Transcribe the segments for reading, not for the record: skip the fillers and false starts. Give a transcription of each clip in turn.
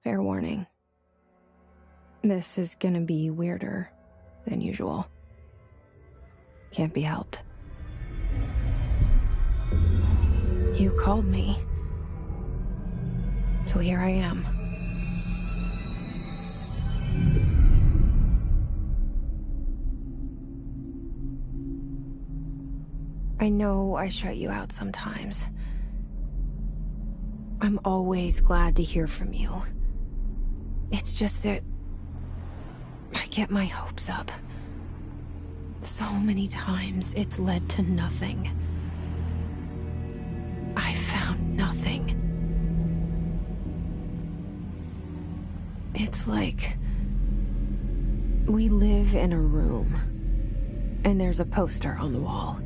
Fair warning. This is gonna be weirder than usual. Can't be helped. You called me. So here I am. I know I shut you out sometimes. I'm always glad to hear from you. It's just that I get my hopes up. So many times it's led to nothing. I found nothing. It's like we live in a room, and there's a poster on the wall.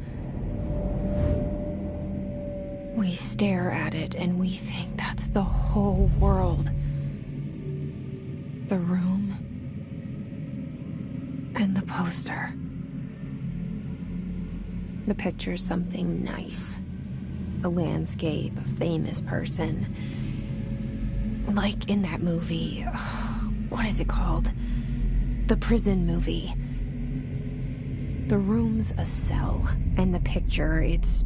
We stare at it and we think that's the whole world. The room and the poster. The picture's something nice. A landscape, a famous person. Like in that movie, what is it called? The prison movie. The room's a cell, and the picture, it's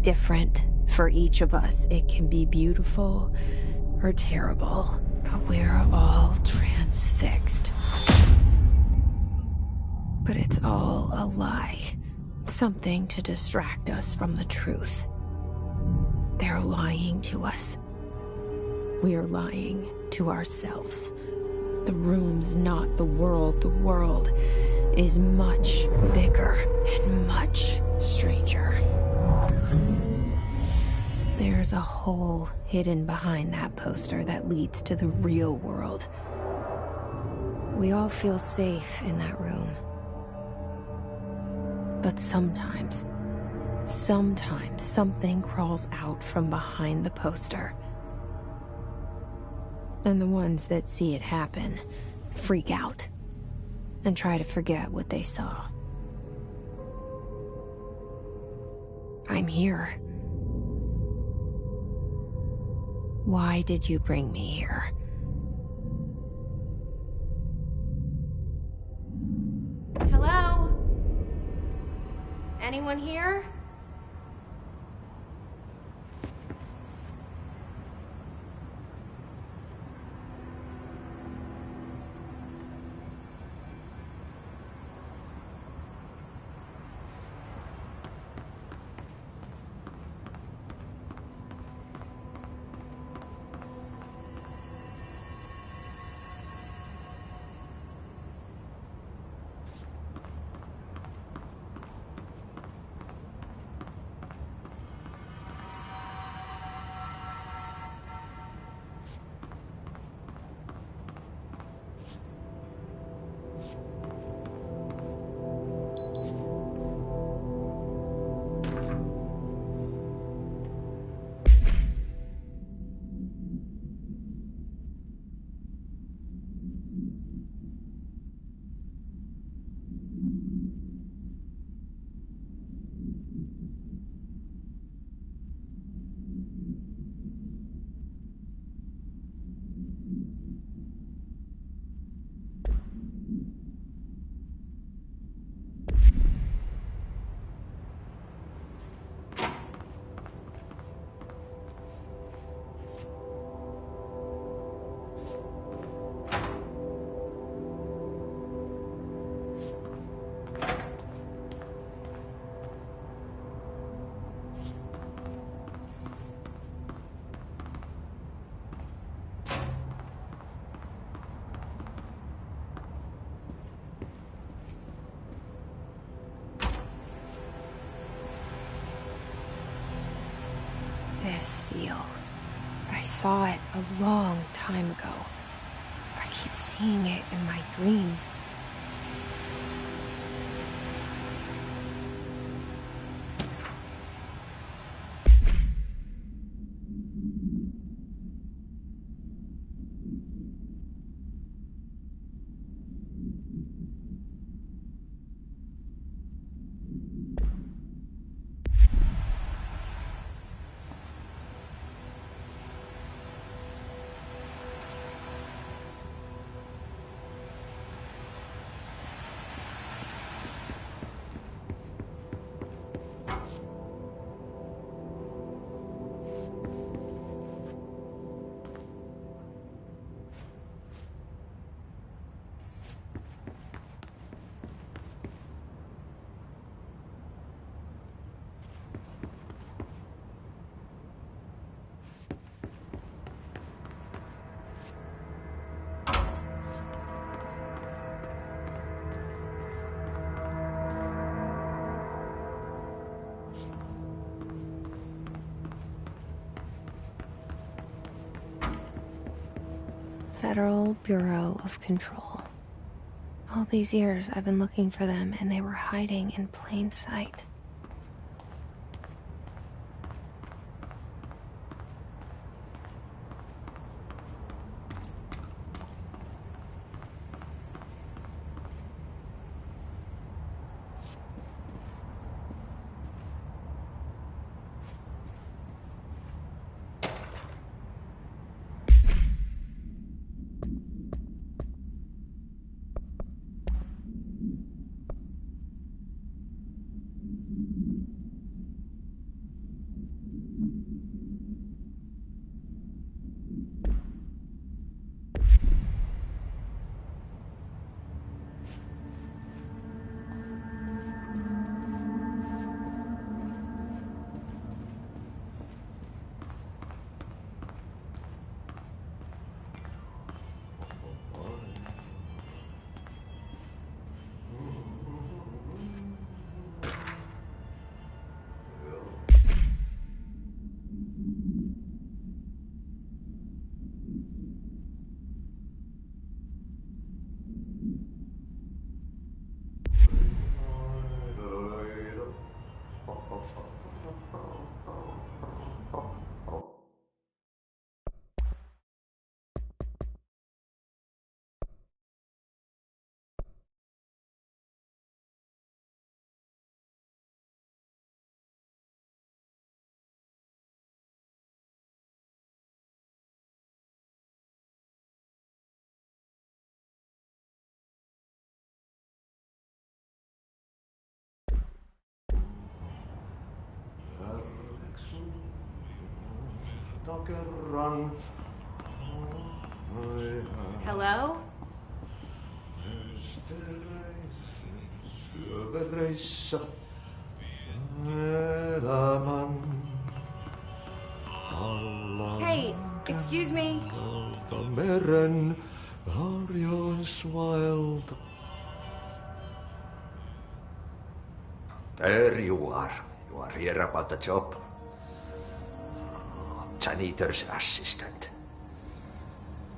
different for each of us. It can be beautiful or terrible, but we're all transfixed. But it's all a lie. Something to distract us from the truth. They're lying to us. We're lying to ourselves. The room's not the world. The world is much bigger and much stranger. There's a hole hidden behind that poster that leads to the real world. We all feel safe in that room. But sometimes something crawls out from behind the poster. And the ones that see it happen freak out and try to forget what they saw. I'm here. Why did you bring me here? Hello? Anyone here? This seal. I saw it a long time ago. I keep seeing it in my dreams. Federal Bureau of Control. All these years I've been looking for them, and they were hiding in plain sight. Hello? Hey, excuse me. There you are. You are here about the job. Janitor's assistant.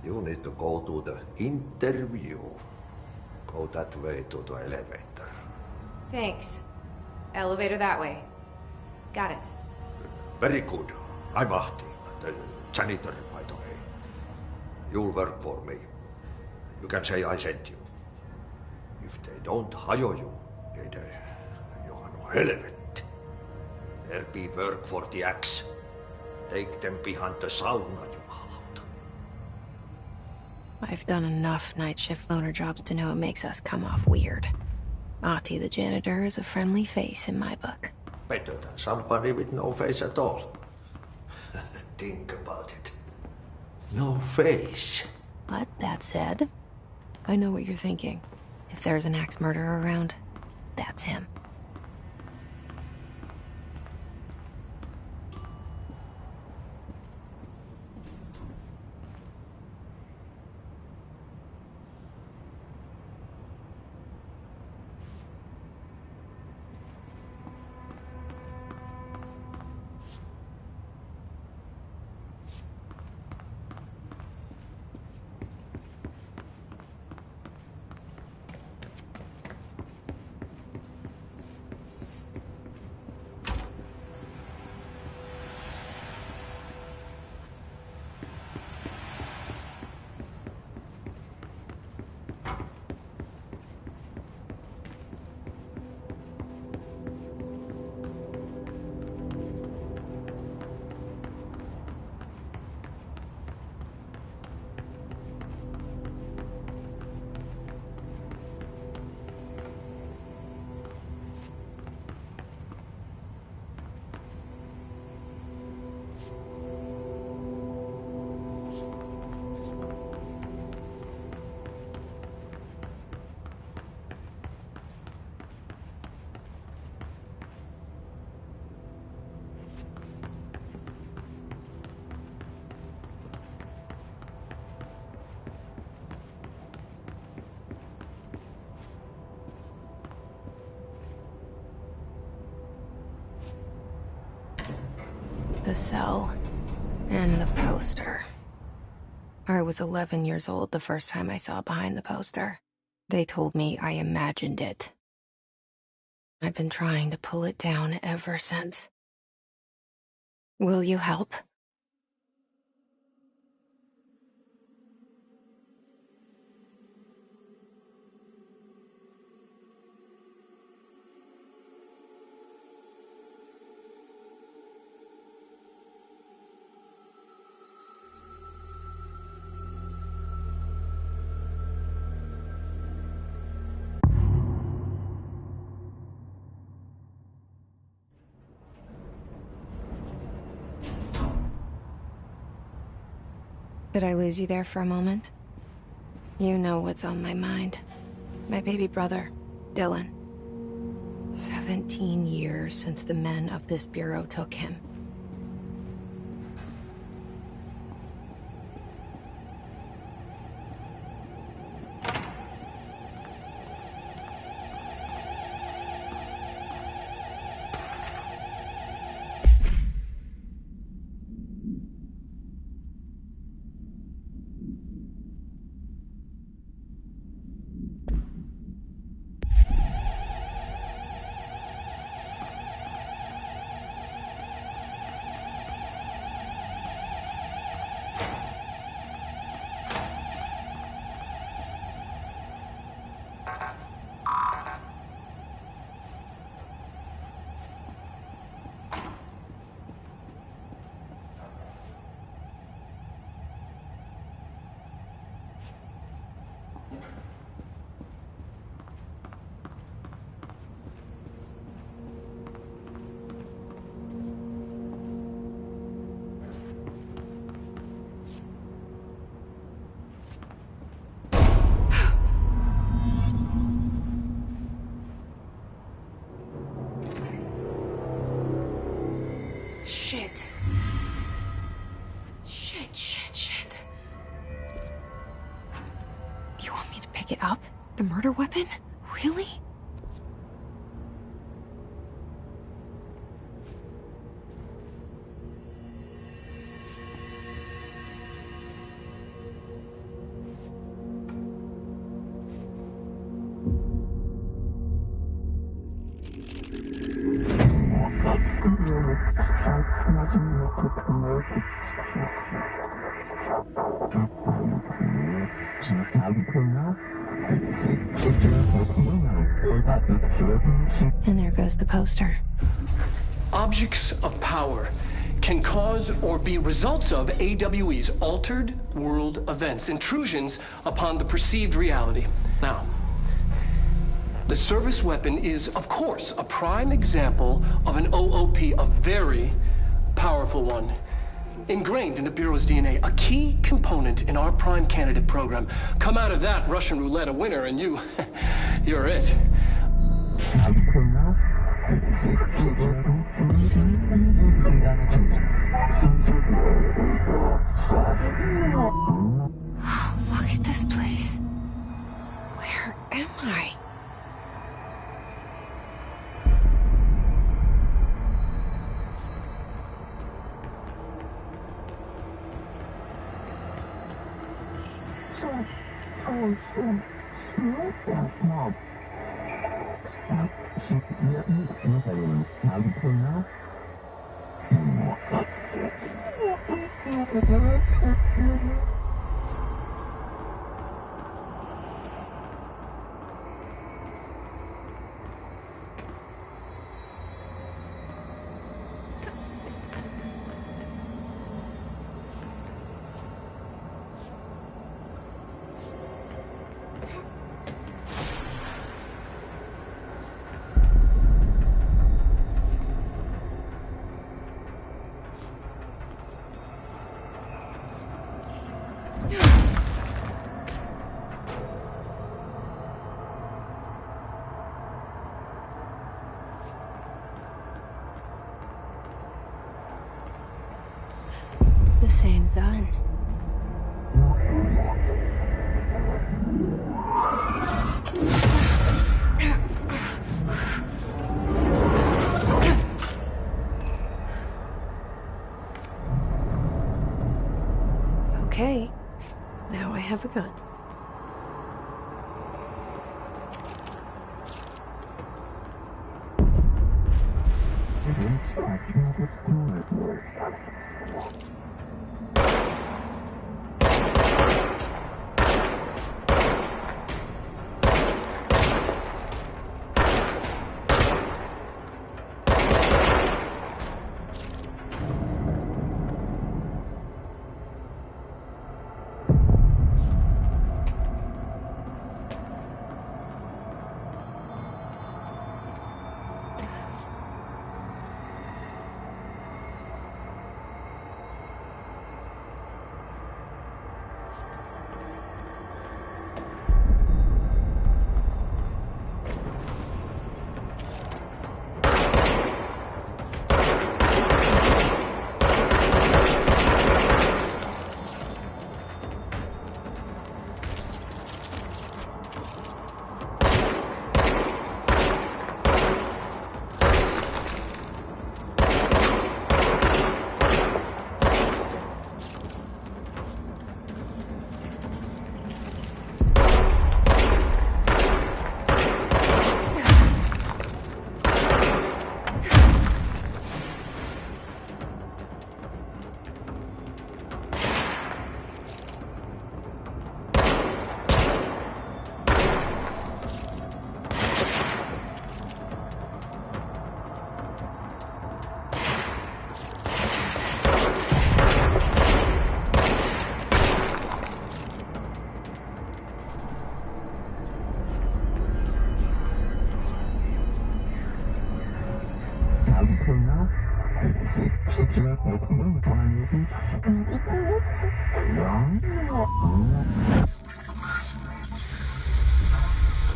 You need to go to the interview. Go that way to the elevator. Thanks. Elevator that way. Got it. Very good. I'm Ahti, the janitor, by the way. You'll work for me. You can say I sent you. If they don't hire you, then you are no helvet. There be work for the axe. Take them behind the sauna, jumalauta. I've done enough night shift loner jobs to know it makes us come off weird. Ahti the janitor is a friendly face in my book. Better than somebody with no face at all. Think about it. No face. But that said, I know what you're thinking. If there's an axe murderer around, that's him. The cell and the poster. I was 11 years old the first time I saw behind the poster. They told me I imagined it. I've been trying to pull it down ever since. Will you help? Did I lose you there for a moment? You know what's on my mind. My baby brother, Dylan. 17 years since the men of this bureau took him. Shit. Shit. You want me to pick it up? The murder weapon? Really? And there goes the poster. Objects of power can cause or be results of AWE's altered world events, intrusions upon the perceived reality. Now, the service weapon is, of course, a prime example of an OOP, a very powerful one. Ingrained in the Bureau's DNA, a key component in our prime candidate program. Come out of that Russian roulette a winner and you're it. Look at this place. Where am I? The same gun. Okay, have a gun.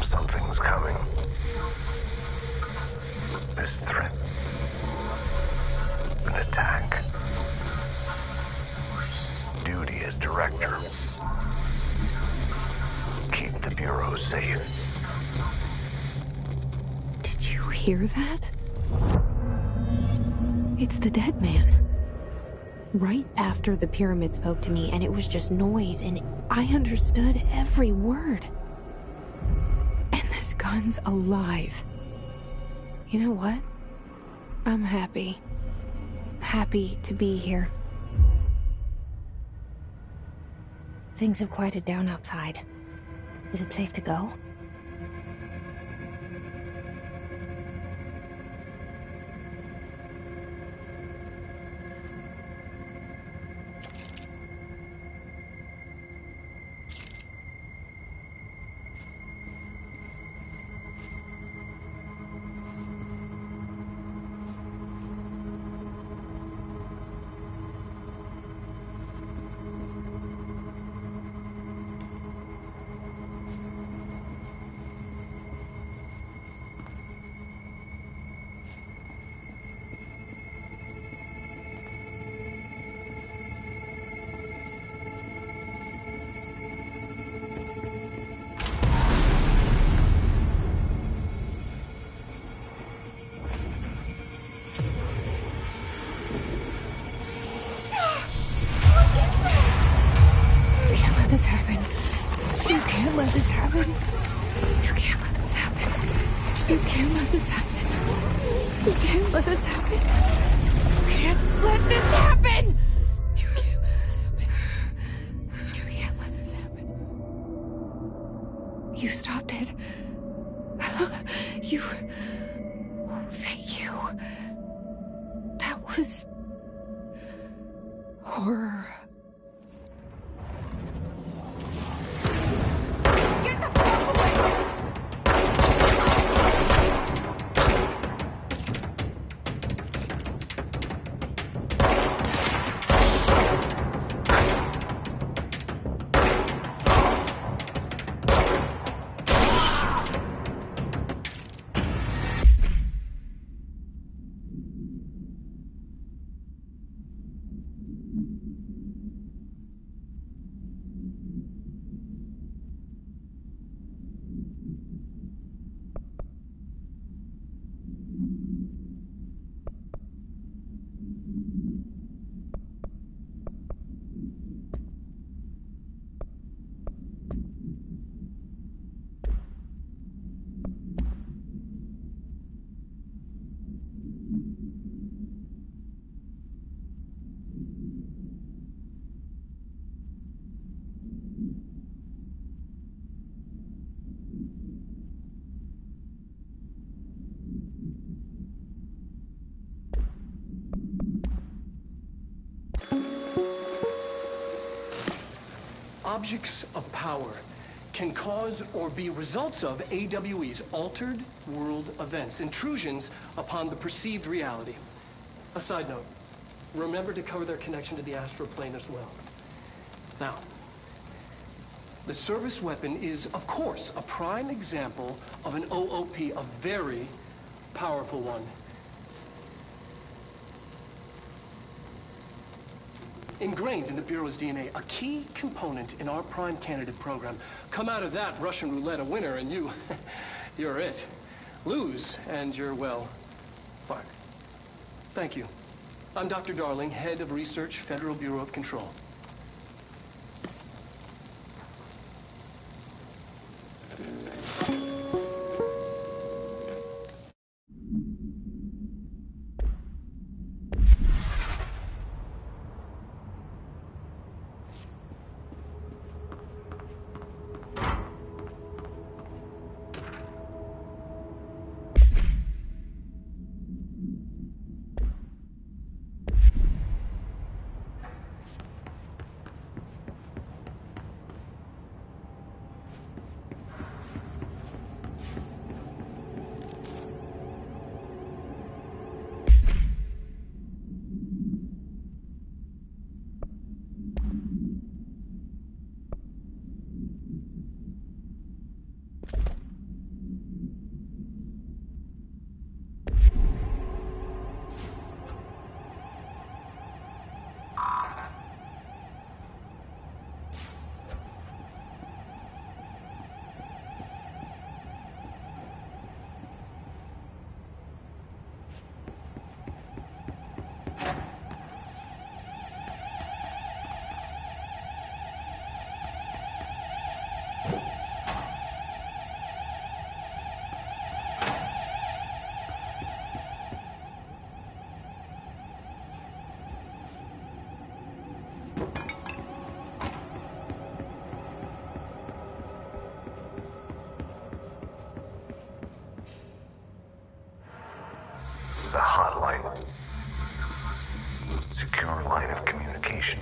Something's coming. This threat. An attack. Duty as director. Keep the Bureau safe. Did you hear that? It's the dead man. Right after the pyramid spoke to me, and it was just noise, and I understood every word. And this gun's alive. You know what? I'm happy. Happy to be here. Things have quieted down outside. Is it safe to go? Let this happen. You can't let this happen. You can't let this happen. You can't let this happen. You can't let this happen. You can't let this happen. You can't let this happen. You stopped it. You... Oh, thank you. That was... horror. objects of power can cause or be results of AWE's altered world events, intrusions upon the perceived reality. A side note, remember to cover their connection to the astral plane as well. Now, the service weapon is, of course, a prime example of an OOP, a very powerful one. Ingrained in the Bureau's DNA, a key component in our prime candidate program. Come out of that Russian roulette a winner and you're it. Lose and you're, well, fired. Thank you. I'm Dr. Darling, head of research, Federal Bureau of Control. The hotline. Secure line of communication.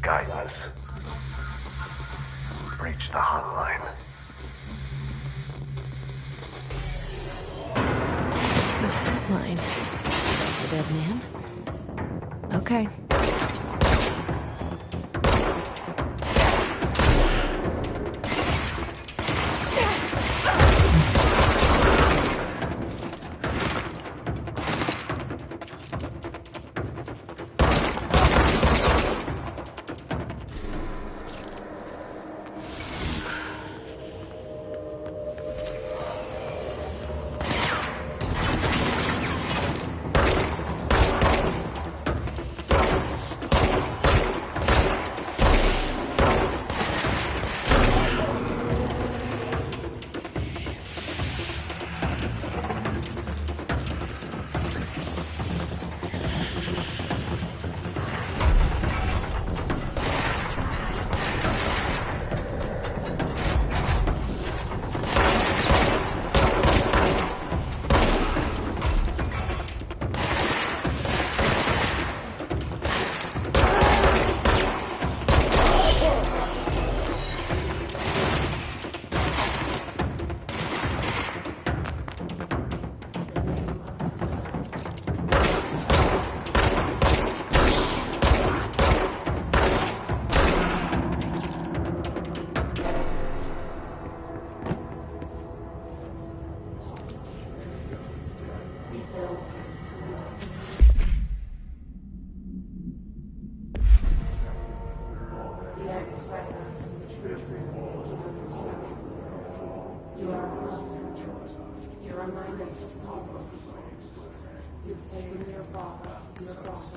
Guidance. Reach the hotline. Line. The dead man? Okay. You've taken your boss, your boss.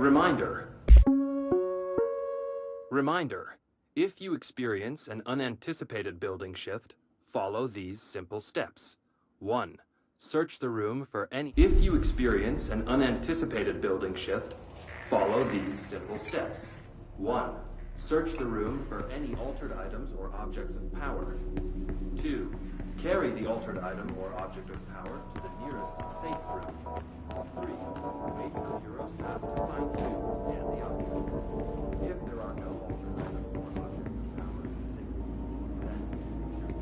Reminder. Reminder. If you experience an unanticipated building shift, follow these simple steps. 1. Search the room for any... If you experience an unanticipated building shift, follow these simple steps. 1. Search the room for any altered items or objects of power. 2. Carry the altered item or object of power to the nearest safe room. 3. Wait for Bureau staff to find you and the object. If there are no altered items or objects of power in the safe room, then reach your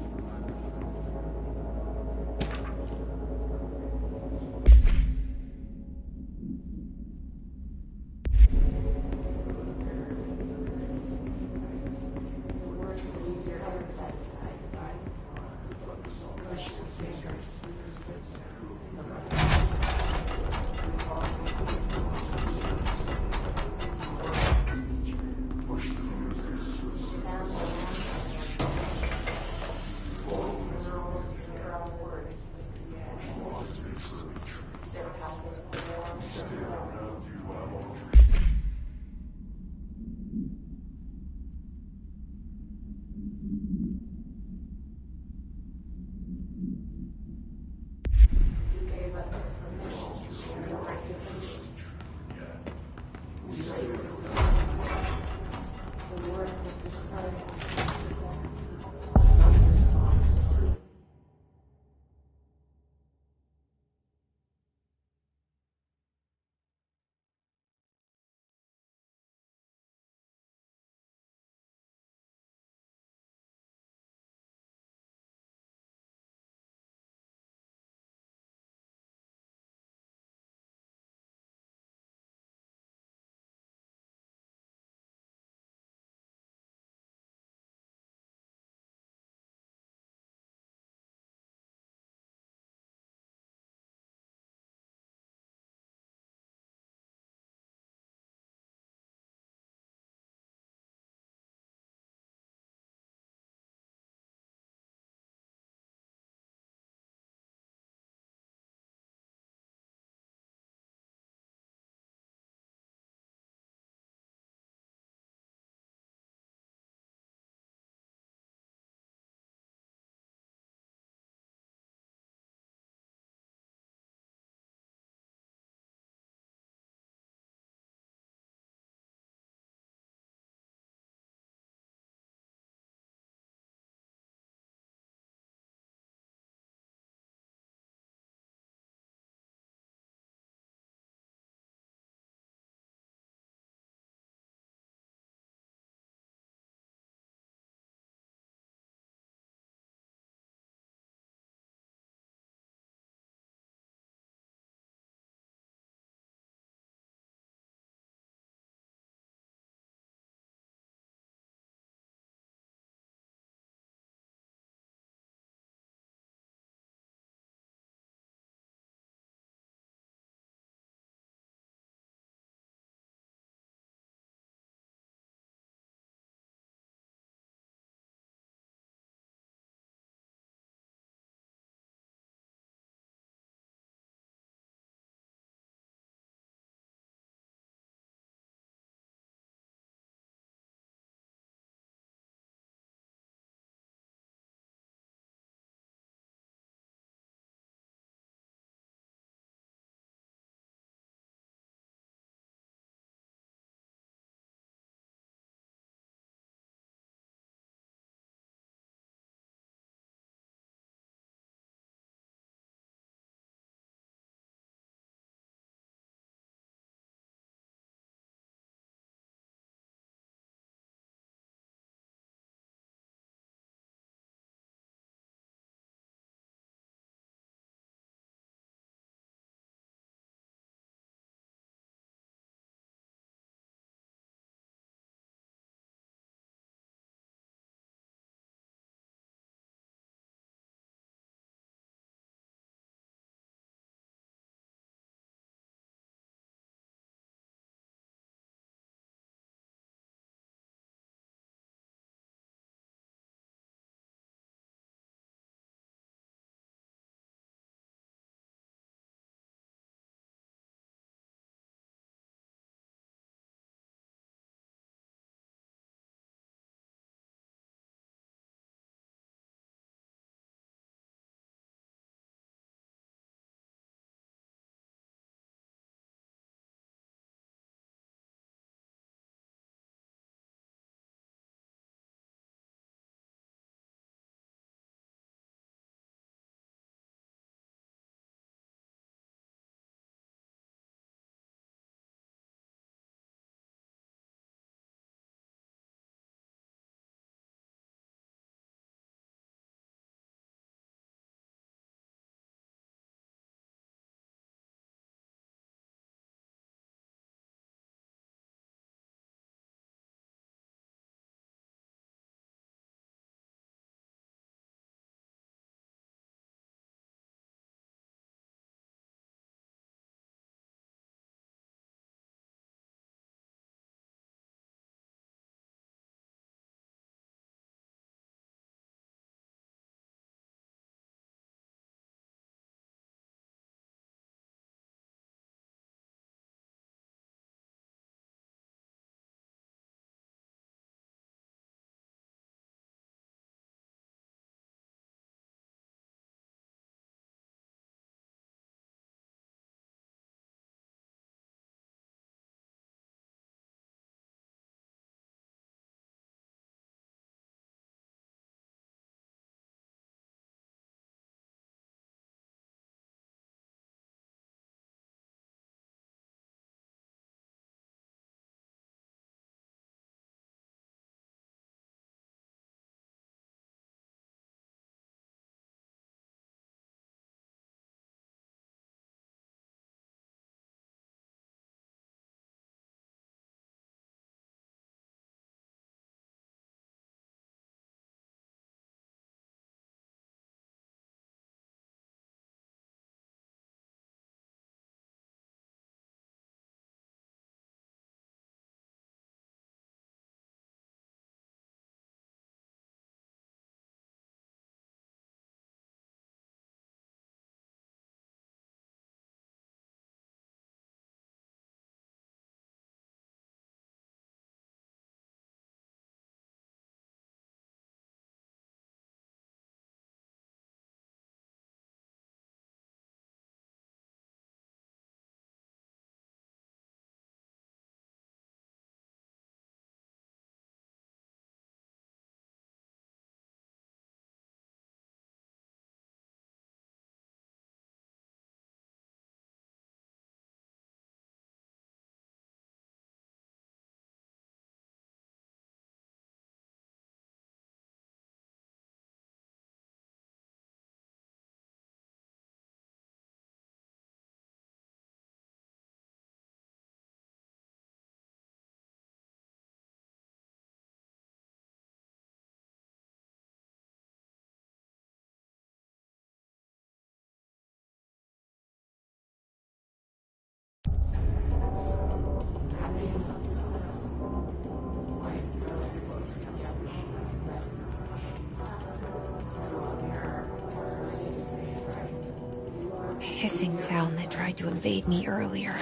hissing sound that tried to invade me earlier.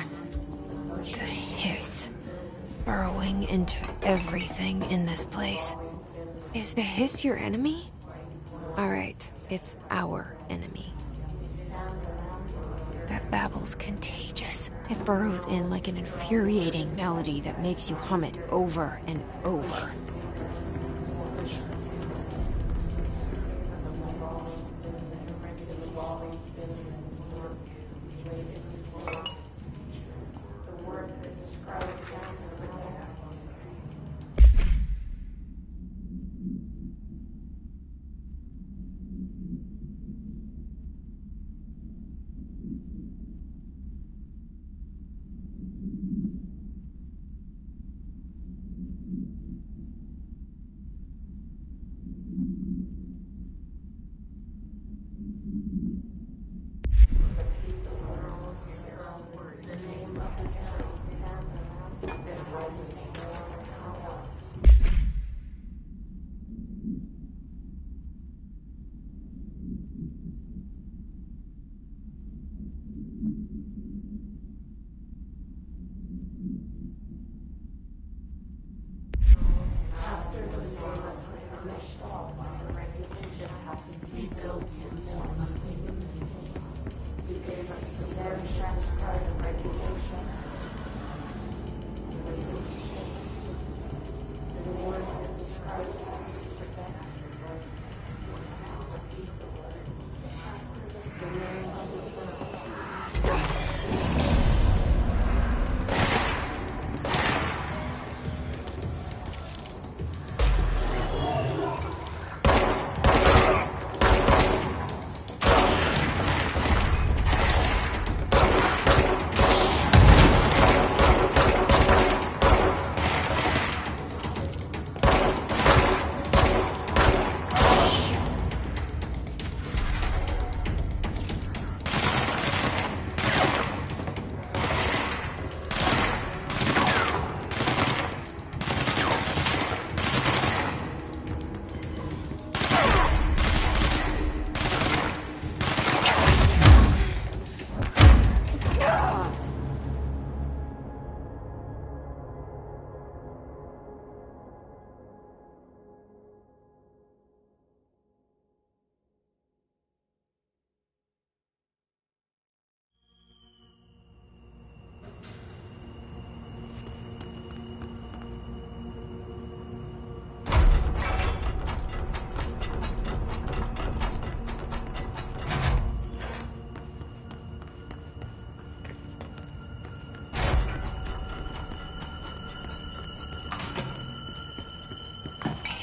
The hiss. Burrowing into everything in this place. Is the hiss your enemy? Alright, it's our enemy. That babble's contagious. It burrows in like an infuriating melody that makes you hum it over and over.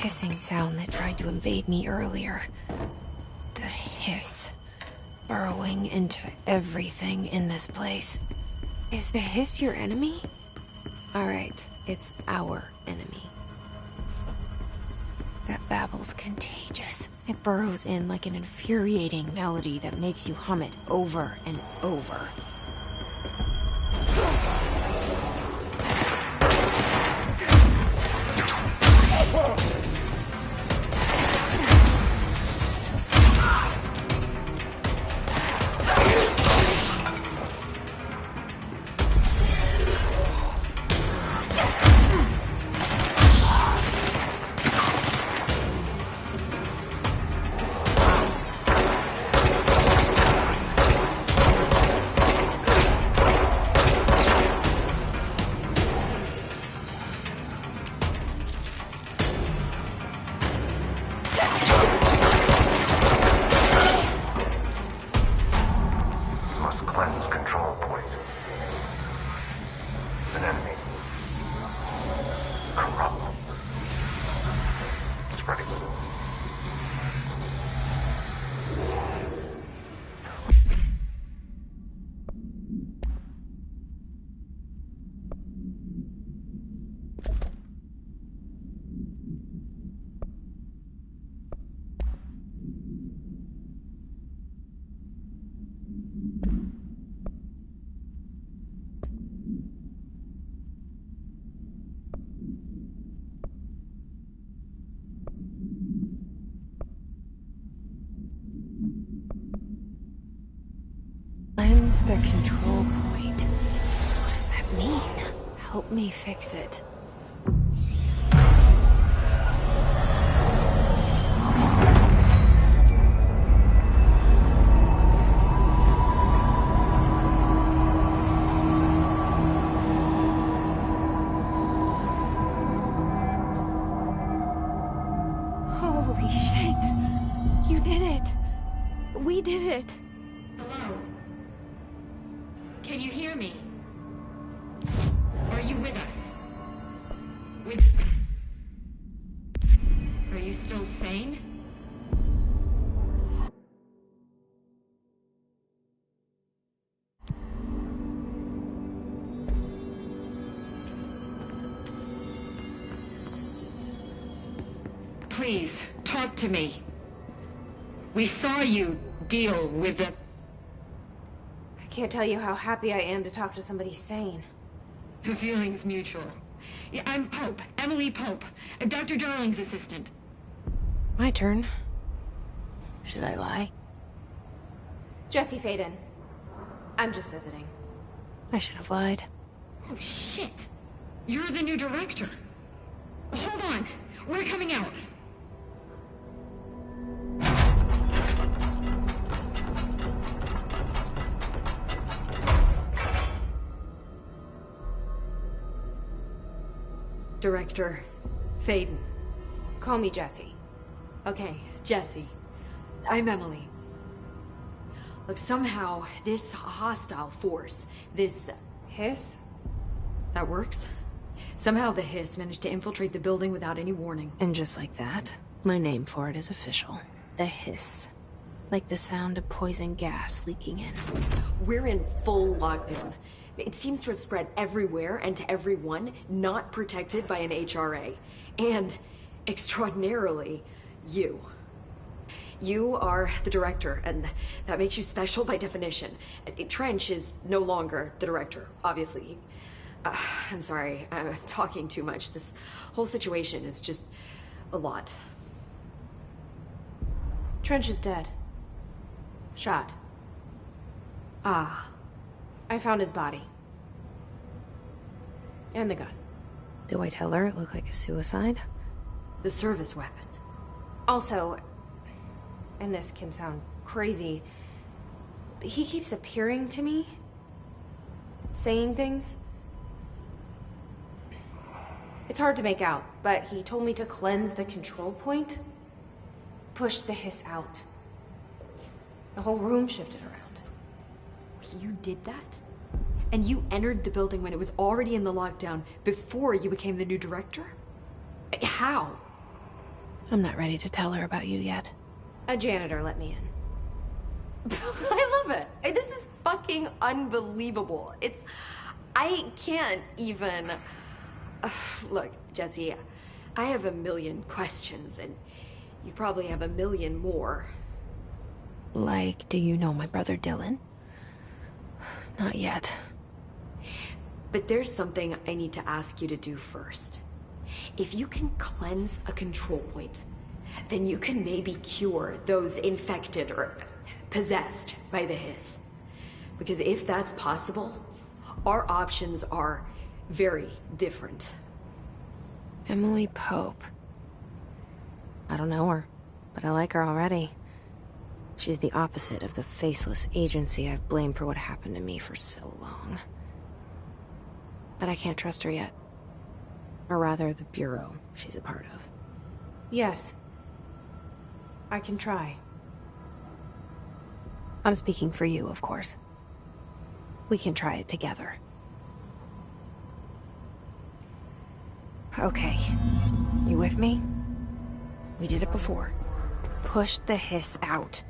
Hissing sound that tried to invade me earlier. The hiss. Burrowing into everything in this place. Is the hiss your enemy? Alright, it's our enemy. That babble's contagious. It burrows in like an infuriating melody that makes you hum it over and over. Cleanse the control point. What does that mean? Help me fix it. Holy shit! You did it! We did it! Hello? Can you hear me? Are you with us? Are you still sane? Please, talk to me. We saw you deal with the... I can't tell you how happy I am to talk to somebody sane. The feeling's mutual. Yeah, I'm Pope, Emily Pope, Dr. Darling's assistant. My turn. Should I lie? Jesse Faden. I'm just visiting. I should have lied. Oh, shit. You're the new director. Hold on. We're coming out. Director Faden. Call me Jesse. Okay, Jesse. I'm Emily. Look, somehow, this hostile force, this... Hiss? that works? Somehow the hiss managed to infiltrate the building without any warning. And just like that, my name for it is official. The hiss. Like the sound of poison gas leaking in. We're in full lockdown. It seems to have spread everywhere and to everyone not protected by an HRA. And, extraordinarily, you. You are the director, and that makes you special by definition. Trench is no longer the director, obviously. I'm sorry, I'm talking too much. This whole situation is just a lot. Trench is dead. Shot. Ah. I found his body. And the gun. Do I tell her it looked like a suicide? The service weapon. Also, and this can sound crazy, but he keeps appearing to me. Saying things. It's hard to make out, but he told me to cleanse the control point. Push the hiss out. The whole room shifted around. You did that? And you entered the building when it was already in the lockdown before you became the new director? How? I'm not ready to tell her about you yet. A janitor let me in. I love it. This is fucking unbelievable. I can't even... Look, Jesse, I have a million questions, and you probably have a million more. Like, do you know my brother Dylan? Not yet. But there's something I need to ask you to do first. If you can cleanse a control point, then you can maybe cure those infected or possessed by the hiss. Because if that's possible, our options are very different. Emily Pope. I don't know her, but I like her already. She's the opposite of the faceless agency I've blamed for what happened to me for so long. But I can't trust her yet. Or rather, the Bureau she's a part of. Yes. I can try. I'm speaking for you, of course. We can try it together. Okay. You with me? We did it before. Push the hiss out.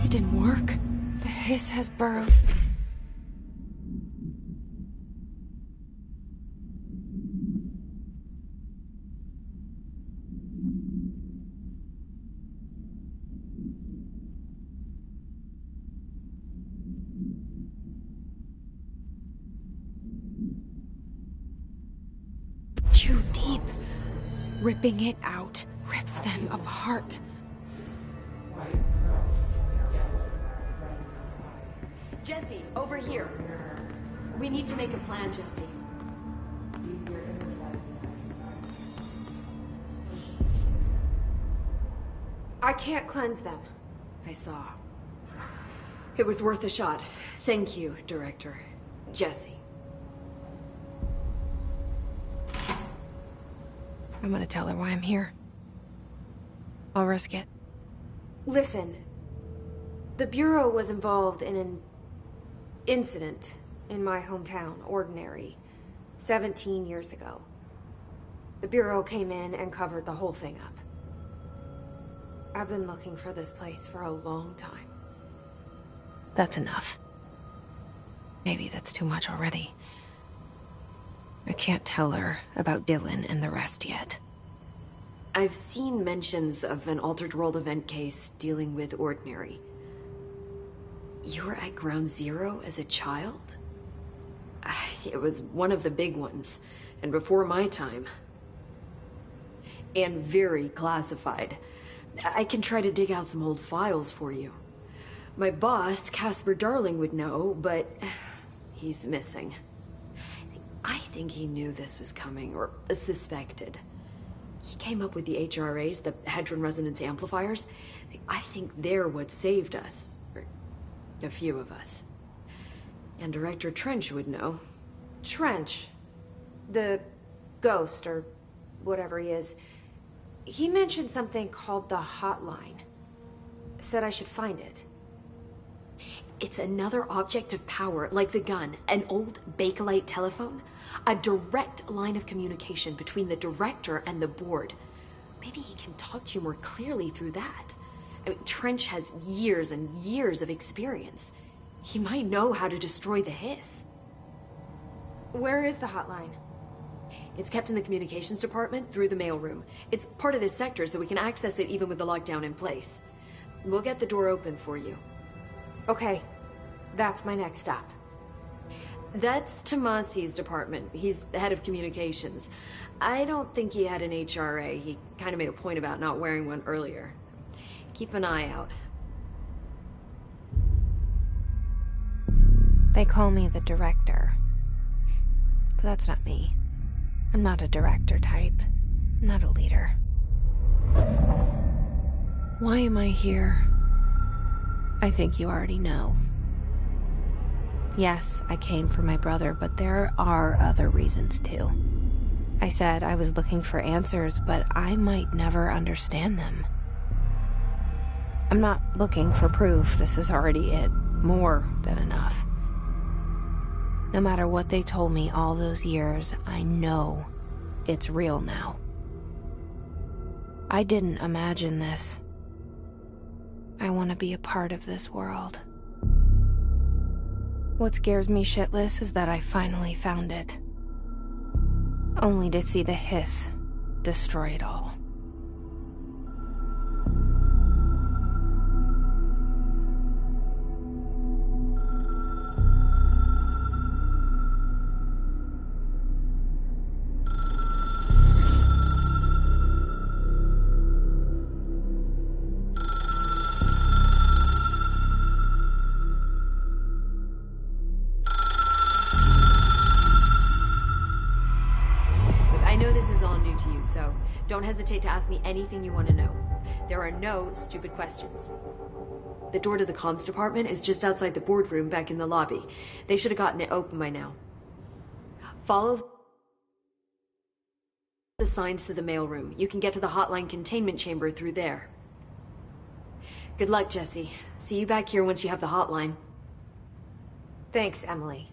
It didn't work. The hiss has burrowed. Too deep. Ripping it out rips them apart. Jesse, over here. We need to make a plan, Jesse. I can't cleanse them. I saw. It was worth a shot. Thank you, Director. Jesse. I'm gonna tell her why I'm here. I'll risk it. Listen, the Bureau was involved in an incident in my hometown, Ordinary, 17 years ago. The Bureau came in and covered the whole thing up. I've been looking for this place for a long time. That's enough. Maybe that's too much already. I can't tell her about Dylan and the rest yet. I've seen mentions of an Altered World event case dealing with Ordinary. You were at Ground Zero as a child? It was one of the big ones, and before my time. And very classified. I can try to dig out some old files for you. My boss, Casper Darling, would know, but he's missing. I think he knew this was coming, or suspected. He came up with the HRAs, the Hadron Resonance Amplifiers. I think they're what saved us. Or a few of us. And Director Trench would know. Trench, the ghost, or whatever he is, he mentioned something called the Hotline. Said I should find it. It's another object of power, like the gun, an old Bakelite telephone. A direct line of communication between the director and the board. Maybe he can talk to you more clearly through that. I mean, Trench has years and years of experience. He might know how to destroy the hiss. Where is the hotline? It's kept in the communications department through the mailroom. It's part of this sector, so we can access it even with the lockdown in place. We'll get the door open for you. Okay, that's my next stop. That's Tomasi's department. He's head of communications. I don't think he had an HRA. He kind of made a point about not wearing one earlier. Keep an eye out. They call me the director. But that's not me. I'm not a director type. I'm not a leader. Why am I here? I think you already know. Yes, I came for my brother, but there are other reasons too. I said I was looking for answers, but I might never understand them. I'm not looking for proof. This is already it. More than enough. No matter what they told me all those years, I know it's real now. I didn't imagine this. I want to be a part of this world. What scares me shitless is that I finally found it. Only to see the hiss destroy it all. hesitate to ask me anything you want to know. There are no stupid questions. The door to the comms department is just outside the boardroom back in the lobby. They should have gotten it open by now. Follow the signs to the mailroom. You can get to the hotline containment chamber through there. Good luck, Jesse. See you back here once you have the hotline. Thanks, Emily.